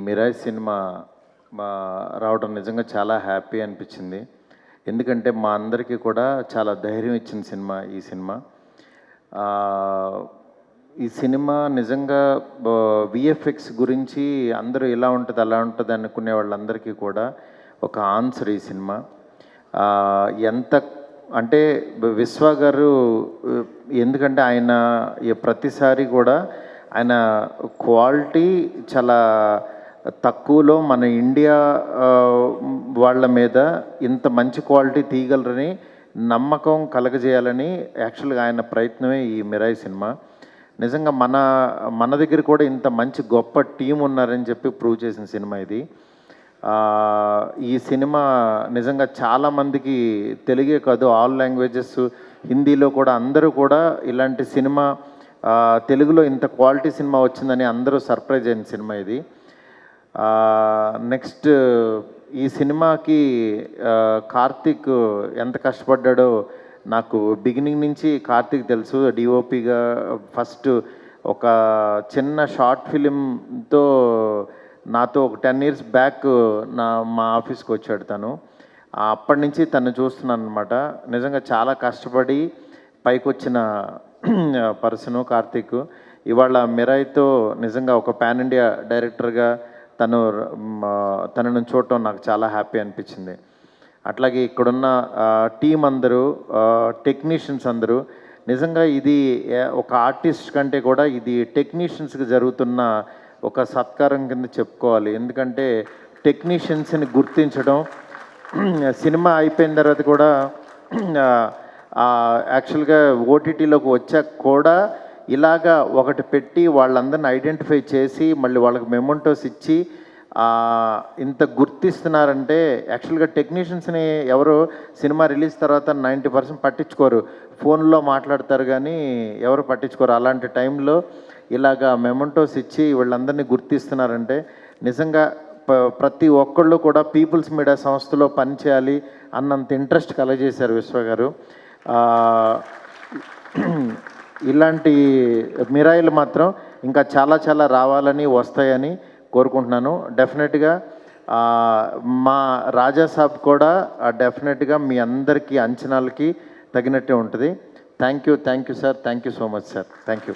Mirai cinema రావడం నిజంగా చాలా హ్యాపీ అనిపించింది. ఎందుకంటే మా అందరికీ కూడా చాలా ధైర్యం ఇచ్చిన సినిమా ఈ సినిమా. ఈ సినిమా నిజంగా విఎఫ్ఎక్స్ గురించి అందరూ ఇలా ఉంటుంది అలా ఉంటుంది అనుకునే వాళ్ళందరికీ కూడా ఒక ఆన్సర్ ఈ సినిమా. ఎంత అంటే విశ్వ గారు, ఎందుకంటే ఆయన ప్రతిసారి కూడా ఆయన క్వాలిటీ చాలా తక్కువలో మన ఇండియా వాళ్ళ మీద ఇంత మంచి క్వాలిటీ తీయగలరని నమ్మకం కలగజేయాలని యాక్చువల్గా ఆయన ప్రయత్నమే ఈ మిరాయ్ సినిమా. నిజంగా మన దగ్గర కూడా ఇంత మంచి గొప్ప టీం ఉన్నారని చెప్పి ప్రూవ్ చేసిన సినిమా ఇది. ఈ సినిమా నిజంగా చాలామందికి తెలుగే కాదు, ఆల్ లాంగ్వేజెస్, హిందీలో కూడా అందరూ కూడా ఇలాంటి సినిమా తెలుగులో ఇంత క్వాలిటీ సినిమా వచ్చిందని అందరూ సర్ప్రైజ్ అయిన సినిమా ఇది. నెక్స్ట్ ఈ సినిమాకి కార్తీక్ ఎంత కష్టపడ్డాడో నాకు బిగినింగ్ నుంచి కార్తీక్ తెలుసు. డిఓపిగా ఫస్ట్ ఒక చిన్న షార్ట్ ఫిలింతో నాతో ఒక 10 years బ్యాక్ మా ఆఫీస్కి వచ్చాడు తను. అప్పటి నుంచి తను చూస్తున్నాను అనమాట. నిజంగా చాలా కష్టపడి పైకి వచ్చిన పర్సను కార్తీక్. ఇవాళ మిరాయ్తో నిజంగా ఒక పాన్ ఇండియా డైరెక్టర్గా తనను చూడటం నాకు చాలా హ్యాపీ అనిపించింది. అట్లాగే ఇక్కడున్న టీం అందరూ, టెక్నీషియన్స్ అందరూ, నిజంగా ఇది ఒక ఆర్టిస్ట్ కంటే కూడా ఇది టెక్నీషియన్స్కి జరుగుతున్న ఒక సత్కారం కింద చెప్పుకోవాలి. ఎందుకంటే టెక్నీషియన్స్ని గుర్తించడం, సినిమా అయిపోయిన తర్వాత కూడా యాక్చువల్గా ఓటీటీలోకి వచ్చాక కూడా ఇలాగా ఒకటి పెట్టి వాళ్ళందరిని ఐడెంటిఫై చేసి మళ్ళీ వాళ్ళకి మెమోంటోస్ ఇచ్చి ఇంత గుర్తిస్తున్నారంటే యాక్చువల్గా టెక్నీషియన్స్ని ఎవరు సినిమా రిలీజ్ తర్వాత 90% పట్టించుకోరు, ఫోన్లో మాట్లాడతారు కానీ ఎవరు పట్టించుకోరు. అలాంటి టైంలో ఇలాగా మెమోంటోస్ ఇచ్చి వీళ్ళందరినీ గుర్తిస్తున్నారంటే నిజంగా ప్రతి ఒక్కళ్ళు కూడా పీపుల్స్ మీడియా సంస్థలో పనిచేయాలి అన్నంత ఇంట్రెస్ట్ కలగజేశారు విశ్వ గారు. ఇలాంటి మిరాయిలు మాత్రం ఇంకా చాలా చాలా రావాలని, వస్తాయని కోరుకుంటున్నాను. డెఫినెట్గా మా రాజా సాబ్ కూడా డెఫినెట్గా మీ అందరికీ అంచనాలకి తగినట్టే ఉంటుంది. Thank you sir. Thank you so much sir. Thank you.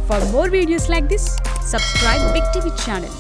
For more videos like this, subscribe Big TV channel.